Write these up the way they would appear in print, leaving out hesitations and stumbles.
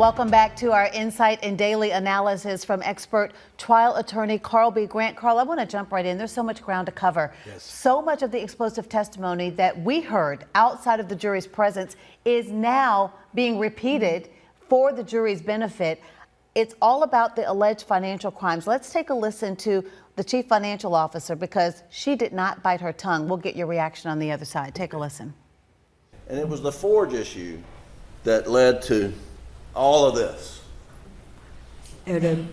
Welcome back to our insight and daily analysis from expert trial attorney Carl B. Grant. Carl, I want to jump right in. There's so much ground to cover. Yes. So much of the explosive testimony that we heard outside of the jury's presence is now being repeated for the jury's benefit. It's all about the alleged financial crimes. Let's take a listen to the chief financial officer because she did not bite her tongue. We'll get your reaction on the other side. Take a listen. And it was the forge issue that led to all of this. It would have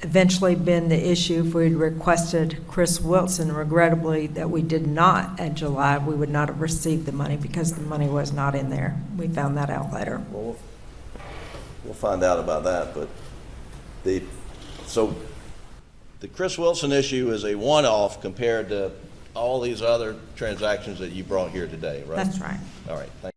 eventually been the issue if we'd requested Chris Wilson. Regrettably, that we did not in July, we would not have received the money because the money was not in there. We found that out later. Well, we'll find out about that, but the Chris Wilson issue is a one-off compared to all these other transactions that you brought here today, right? That's right. All right, thank you.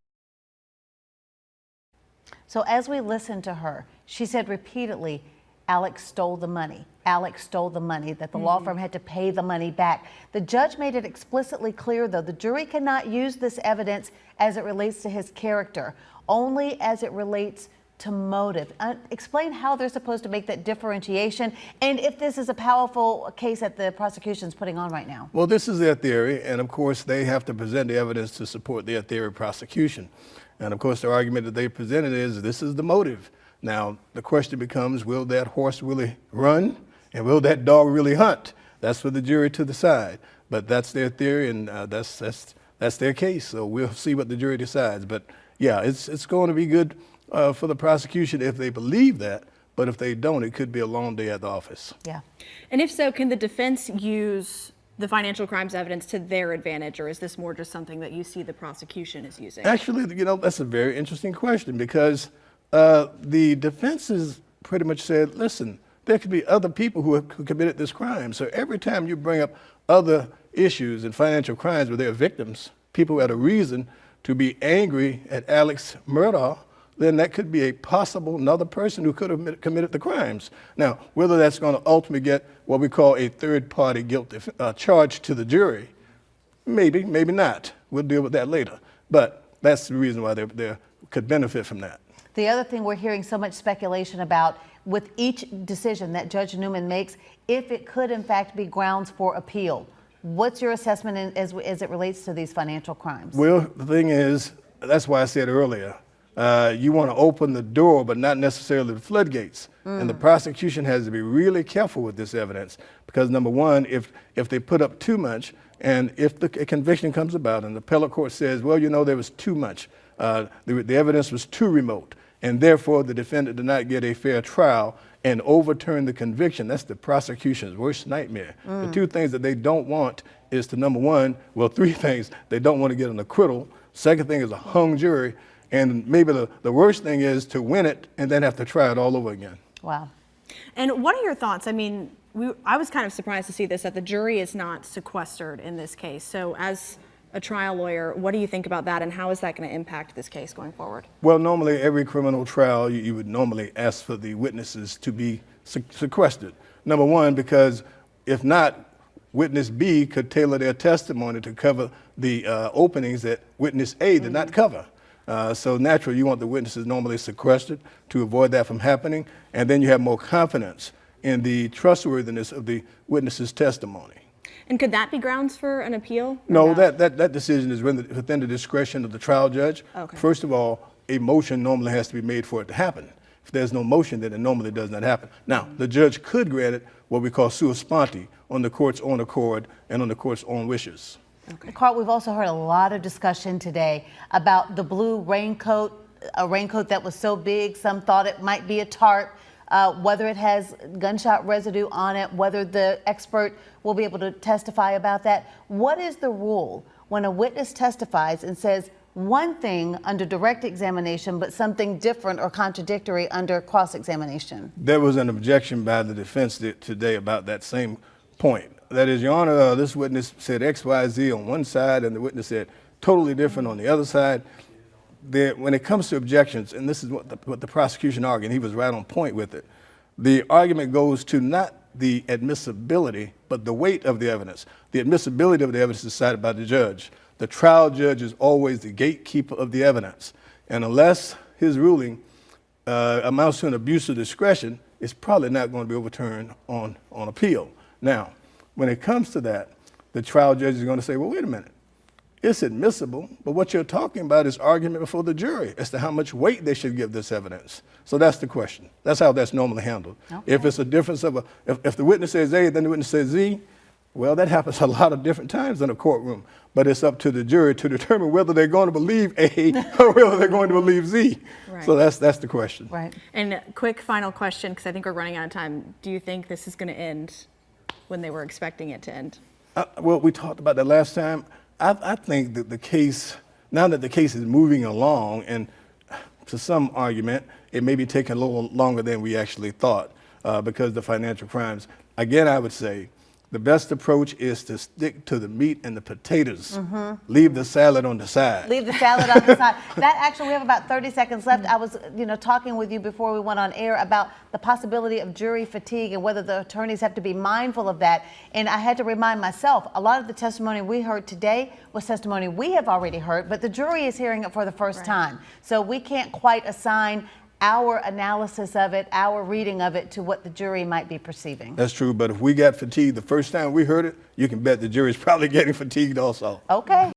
So as we listened to her, she said repeatedly, Alex stole the money. Alex stole the money, that the law firm had to pay the money back. The judge made it explicitly clear, though, the jury cannot use this evidence as it relates to his character, only as it relates to motive. Explain how they're supposed to make that differentiation and if this is a powerful case that the prosecution's putting on right now. Well, this is their theory, and of course they have to present the evidence to support their theory of prosecution. And of course the argument that they presented is this is the motive. Now the question becomes, will that horse really run and will that dog really hunt? That's for the jury to decide. But that's their theory, and that's their case. So we'll see what the jury decides. But yeah, it's going to be good for the prosecution if they believe that. But if they don't, it could be a long day at the office. Yeah. And if so, can the defense use the financial crimes evidence to their advantage, or is this more just something that you see the prosecution is using? Actually, you know, that's a very interesting question because the defense has pretty much said, listen, there could be other people who committed this crime. So every time you bring up other issues in financial crimes where there are victims, people who had a reason to be angry at Alex Murdaugh, then that could be a possible another person who could have committed the crimes. Now, whether that's going to ultimately get what we call a third-party guilt charge to the jury, maybe, maybe not. We'll deal with that later. But that's the reason why they could benefit from that. The other thing we're hearing so much speculation about with each decision that Judge Newman makes, if it could in fact be grounds for appeal. What's your assessment as it relates to these financial crimes? Well, the thing is, that's why I said earlier, you want to open the door, but not necessarily the floodgates. And the prosecution has to be really careful with this evidence because, number one, if they put up too much, and if the conviction comes about and the appellate court says, well, you know, there was too much, the evidence was too remote, and therefore the defendant did not get a fair trial and overturn the conviction, that's the prosecution's worst nightmare. The two things that they don't want is to, number one, well, three things. They don't want to get an acquittal. Second thing is a hung jury. And maybe the worst thing is to win it and then have to try it all over again. Wow. And what are your thoughts? I mean, I was kind of surprised to see this, that the jury is not sequestered in this case. So as a trial lawyer, what do you think about that, and how is that going to impact this case going forward? Well, normally every criminal trial, you would normally ask for the witnesses to be sequestered. Number one, because if not, witness B could tailor their testimony to cover the openings that witness A did not cover. So naturally, you want the witnesses normally sequestered to avoid that from happening, and then you have more confidence in the trustworthiness of the witness's testimony. And could that be grounds for an appeal? No, that decision is within the discretion of the trial judge. Okay. First of all, a motion normally has to be made for it to happen. If there's no motion, then it normally does not happen. Now, the judge could grant it what we call sua sponte, on the court's own accord and on the court's own wishes. Okay. Carl, we've also heard a lot of discussion today about the blue raincoat, a raincoat that was so big, some thought it might be a tarp, whether it has gunshot residue on it, whether the expert will be able to testify about that. What is the rule when a witness testifies and says one thing under direct examination, but something different or contradictory under cross-examination? There was an objection by the defense today about that same point. That is, Your Honor, this witness said X, Y, Z on one side, and the witness said totally different on the other side. When it comes to objections, and this is what the prosecution argued, and he was right on point with it, the argument goes to not the admissibility, but the weight of the evidence. The admissibility of the evidence is decided by the judge. The trial judge is always the gatekeeper of the evidence. And unless his ruling amounts to an abuse of discretion, it's probably not going to be overturned on appeal. Now, when it comes to that, the trial judge is going to say, well, wait a minute. It's admissible, but what you're talking about is argument before the jury as to how much weight they should give this evidence. So that's the question. That's how that's normally handled. Okay. If it's a difference of if the witness says A, then the witness says Z, well, that happens a lot of different times in a courtroom. But it's up to the jury to determine whether they're going to believe A or whether they're going to believe Z. Right. So that's the question. Right. And quick final question, because I think we're running out of time. Do you think this is going to end when they were expecting it to end? Well, we talked about that last time. I think that the case, now that the case is moving along, and to some argument, it may be taking a little longer than we actually thought because of the financial crimes. Again, I would say the best approach is to stick to the meat and the potatoes. Leave the salad on the side. Leave the salad on the side. That actually, we have about 30 seconds left. I was, talking with you before we went on air about the possibility of jury fatigue and whether the attorneys have to be mindful of that. And I had to remind myself, a lot of the testimony we heard today was testimony we have already heard, but the jury is hearing it for the first time. So we can't quite assign our analysis of it, our reading of it, to what the jury might be perceiving. That's true, but if we got fatigued the first time we heard it, you can bet the jury's probably getting fatigued also. Okay.